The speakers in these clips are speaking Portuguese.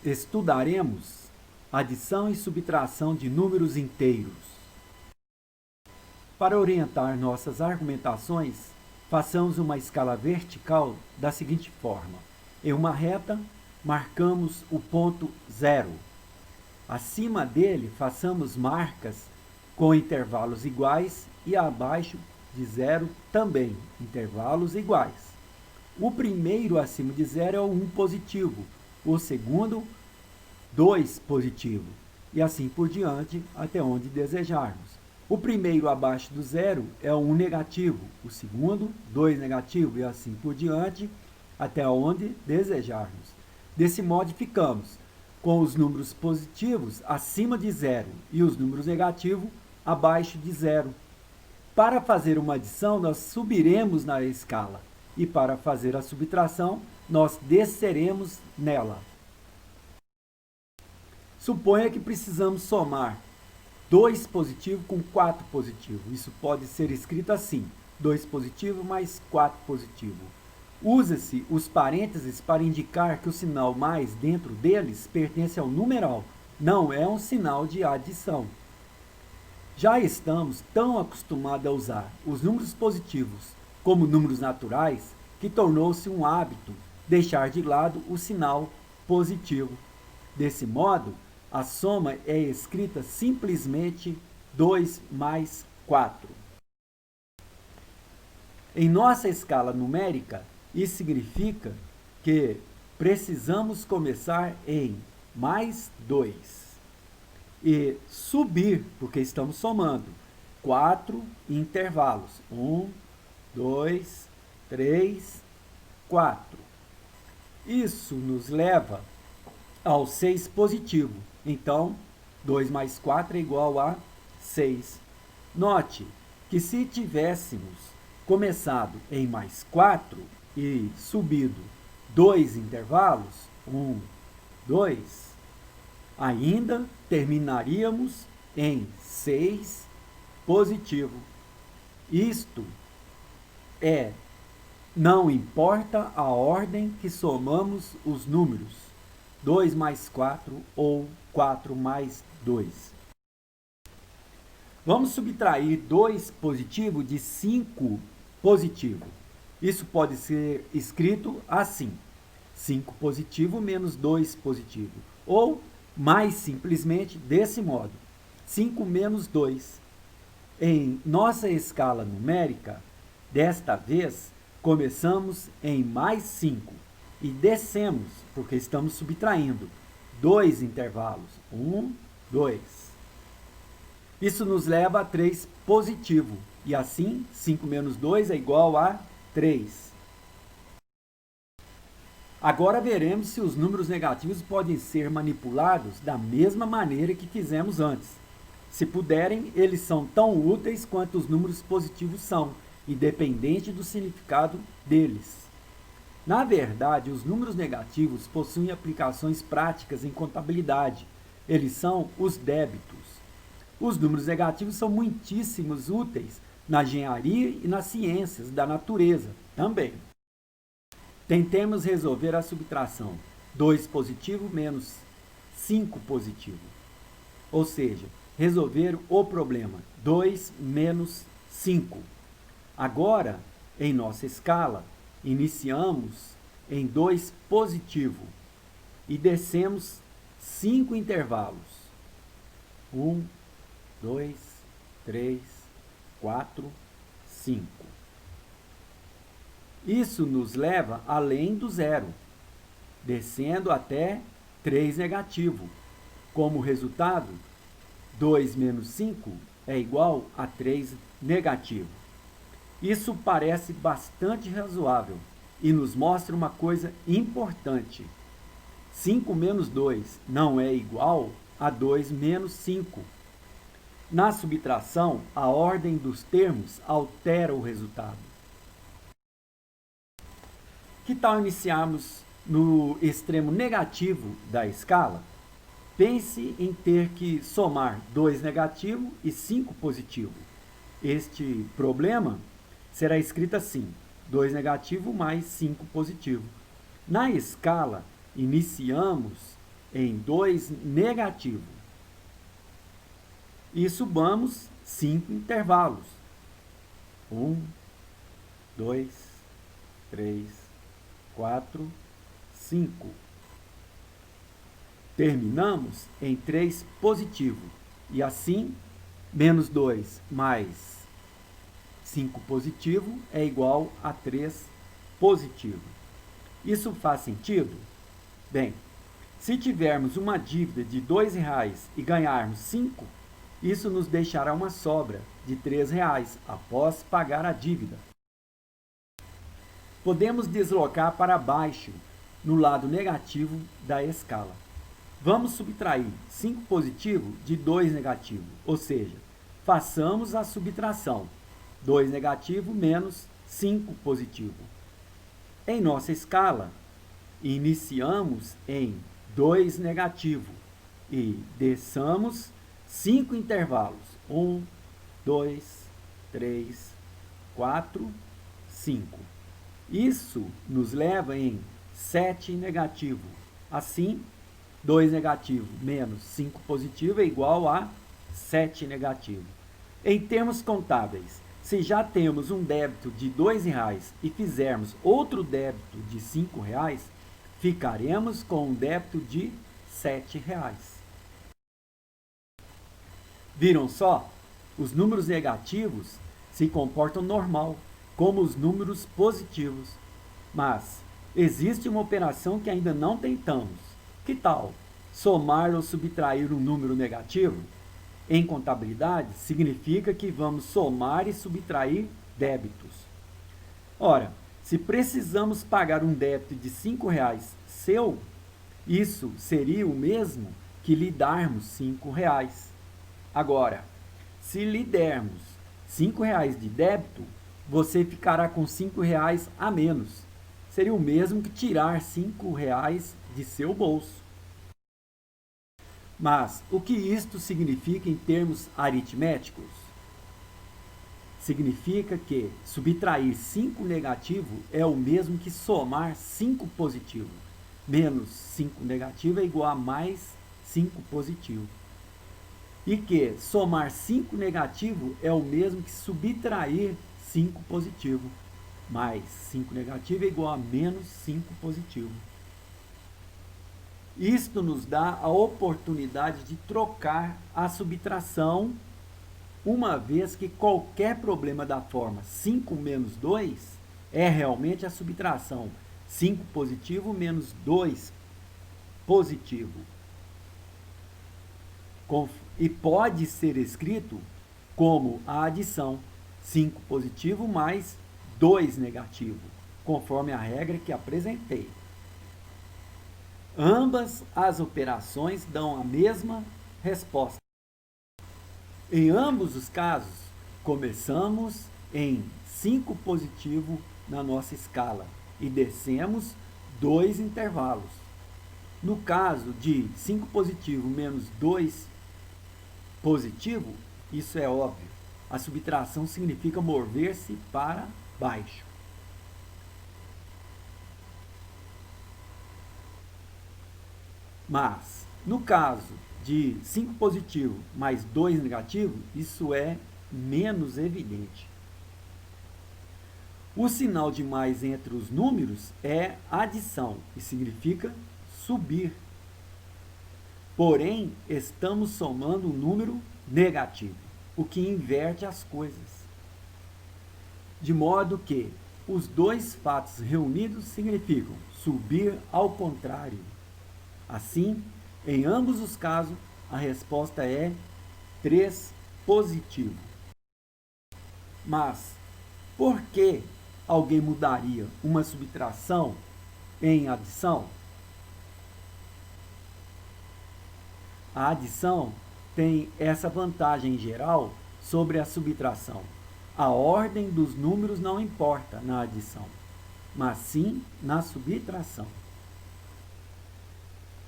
Estudaremos adição e subtração de números inteiros. Para orientar nossas argumentações, façamos uma escala vertical da seguinte forma. Em uma reta, marcamos o ponto 0. Acima dele, façamos marcas com intervalos iguais e abaixo de 0 também, intervalos iguais. O primeiro acima de 0 é o 1 positivo, o segundo, 2 positivo, e assim por diante, até onde desejarmos. O primeiro abaixo do 0 é o 1 negativo, o segundo, 2 negativo, e assim por diante, até onde desejarmos. Desse modo, ficamos com os números positivos acima de 0 e os números negativos abaixo de 0. Para fazer uma adição, nós subiremos na escala, e para fazer a subtração, nós desceremos nela. Suponha que precisamos somar 2 positivo com 4 positivo. Isso pode ser escrito assim, 2 positivo mais 4 positivo. Usa-se os parênteses para indicar que o sinal mais dentro deles pertence ao numeral, não é um sinal de adição. Já estamos tão acostumados a usar os números positivos como números naturais que tornou-se um hábito deixar de lado o sinal positivo. Desse modo, a soma é escrita simplesmente 2 mais 4. Em nossa escala numérica, isso significa que precisamos começar em mais 2 e subir, porque estamos somando 4 intervalos. 1, 2, 3, 4. Isso nos leva ao 6 positivo. Então, 2 mais 4 é igual a 6. Note que se tivéssemos começado em mais 4 e subido 2 intervalos, 1, 2, ainda terminaríamos em 6 positivo. Isto é, não importa a ordem que somamos os números, 2 mais 4 ou 4 mais 2. Vamos subtrair 2 positivo de 5 positivo. Isso pode ser escrito assim, 5 positivo menos 2 positivo. Ou, mais simplesmente, desse modo, 5 menos 2. Em nossa escala numérica, desta vez, começamos em mais 5 e descemos, porque estamos subtraindo 2 intervalos. 1, 2. Isso nos leva a 3 positivo. E assim, 5 menos 2 é igual a 3. Agora veremos se os números negativos podem ser manipulados da mesma maneira que fizemos antes. Se puderem, eles são tão úteis quanto os números positivos são, independente do significado deles. Na verdade, os números negativos possuem aplicações práticas em contabilidade. Eles são os débitos. Os números negativos são muitíssimos úteis na engenharia e nas ciências da natureza também. Tentemos resolver a subtração 2 positivo menos 5 positivo. Ou seja, resolver o problema 2 menos 5. Agora, em nossa escala, iniciamos em 2 positivo e descemos 5 intervalos. 1, 2, 3, 4, 5. Isso nos leva além do 0, descendo até 3 negativo. Como resultado, 2 menos 5 é igual a 3 negativo. Isso parece bastante razoável e nos mostra uma coisa importante. 5 menos 2 não é igual a 2 menos 5. Na subtração, a ordem dos termos altera o resultado. Que tal iniciarmos no extremo negativo da escala? Pense em ter que somar 2 negativo e 5 positivo. Este problema será escrito assim, 2 negativo mais 5 positivo. Na escala, iniciamos em 2 negativo. E subamos 5 intervalos. 1, 2, 3, 4, 5. Terminamos em 3 positivo. E assim, menos 2 mais 5 positivo é igual a 3 positivo. Isso faz sentido? Bem, se tivermos uma dívida de R$2 e ganharmos 5, isso nos deixará uma sobra de R$3 após pagar a dívida. Podemos deslocar para baixo no lado negativo da escala. Vamos subtrair 5 positivo de 2 negativo, ou seja, façamos a subtração. 2 negativo menos 5 positivo. Em nossa escala, iniciamos em 2 negativo e desçamos 5 intervalos. 1, 2, 3, 4, 5. Isso nos leva em 7 negativo. Assim, 2 negativo menos 5 positivo é igual a 7 negativo. Em termos contábeis, se já temos um débito de R$2 e fizermos outro débito de R$5, ficaremos com um débito de R$7. Viram só? Os números negativos se comportam normal, como os números positivos. Mas existe uma operação que ainda não tentamos. Que tal somar ou subtrair um número negativo? Em contabilidade, significa que vamos somar e subtrair débitos. Ora, se precisamos pagar um débito de R$5 seu, isso seria o mesmo que lhe darmos R$5. Agora, se lhe dermos R$5 de débito, você ficará com R$5 a menos. Seria o mesmo que tirar R$5 de seu bolso. Mas o que isto significa em termos aritméticos? Significa que subtrair 5 negativo é o mesmo que somar 5 positivo. Menos 5 negativo é igual a mais 5 positivo. E que somar 5 negativo é o mesmo que subtrair 5 positivo. Mais 5 negativo é igual a menos 5 positivo. Isto nos dá a oportunidade de trocar a subtração, uma vez que qualquer problema da forma 5 menos 2 é realmente a subtração 5 positivo menos 2 positivo. E pode ser escrito como a adição 5 positivo mais 2 negativo, conforme a regra que apresentei. Ambas as operações dão a mesma resposta. Em ambos os casos, começamos em 5 positivo na nossa escala e descemos 2 intervalos. No caso de 5 positivo menos 2 positivo, isso é óbvio. A subtração significa mover-se para baixo. Mas, no caso de 5 positivo mais 2 negativo, isso é menos evidente. O sinal de mais entre os números é adição e significa subir. Porém, estamos somando um número negativo, o que inverte as coisas. De modo que os dois fatos reunidos significam subir ao contrário. Assim, em ambos os casos, a resposta é 3 positivo. Mas, por que alguém mudaria uma subtração em adição? A adição tem essa vantagem geral sobre a subtração. A ordem dos números não importa na adição, mas sim na subtração.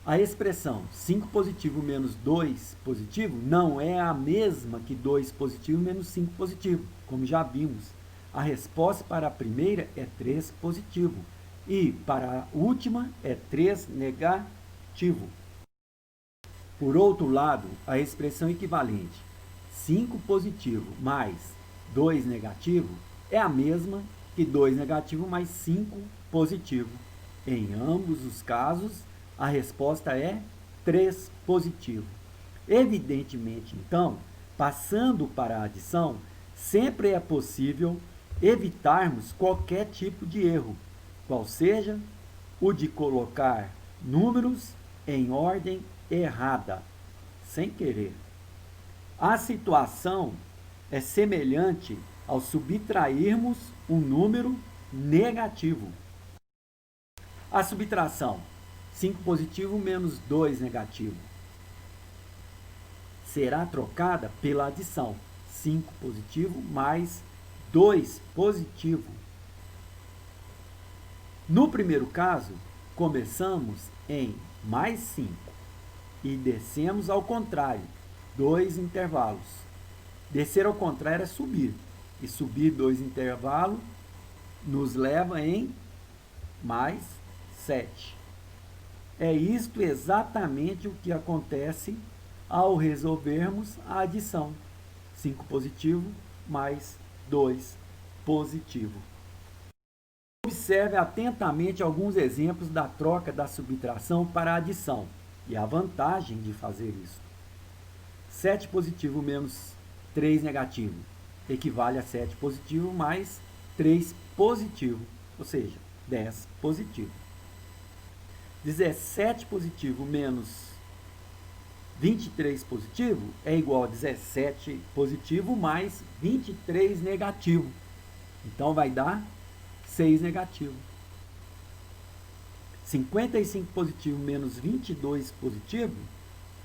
A expressão 5 positivo menos 2 positivo não é a mesma que 2 positivo menos 5 positivo, como já vimos. A resposta para a primeira é 3 positivo e para a última é 3 negativo. Por outro lado, a expressão equivalente 5 positivo mais 2 negativo é a mesma que 2 negativo mais 5 positivo. Em ambos os casos, a resposta é 3 positivo. Evidentemente, então, passando para a adição, sempre é possível evitarmos qualquer tipo de erro, qual seja o de colocar números em ordem errada, sem querer. A situação é semelhante ao subtrairmos um número negativo. A subtração, 5 positivo menos 2 negativo, será trocada pela adição, 5 positivo mais 2 positivo. No primeiro caso, começamos em mais 5 e descemos ao contrário, 2 intervalos. Descer ao contrário é subir, e subir 2 intervalos nos leva em mais 7. É isto exatamente o que acontece ao resolvermos a adição. 5 positivo mais 2 positivo. Observe atentamente alguns exemplos da troca da subtração para a adição e a vantagem de fazer isso. 7 positivo menos 3 negativo equivale a 7 positivo mais 3 positivo, ou seja, 10 positivo. 17 positivo menos 23 positivo é igual a 17 positivo mais 23 negativo. Então vai dar 6 negativo. 55 positivo menos 22 positivo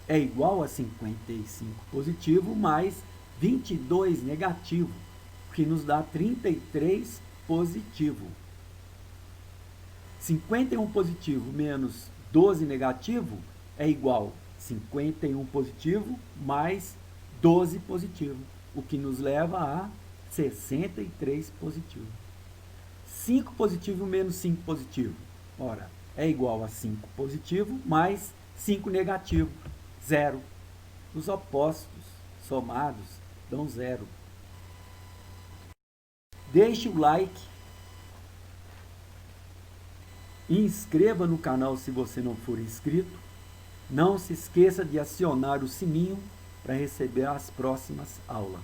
é igual a 55 positivo mais 22 negativo, que nos dá 33 positivo. 51 positivo menos 12 negativo é igual a 51 positivo mais 12 positivo, o que nos leva a 63 positivo. 5 positivo menos 5 positivo, ora, é igual a 5 positivo mais 5 negativo, 0. Os opostos somados dão 0. Deixe o like e inscreva no canal se você não for inscrito. Não se esqueça de acionar o sininho para receber as próximas aulas.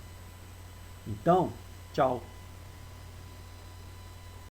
Então, tchau!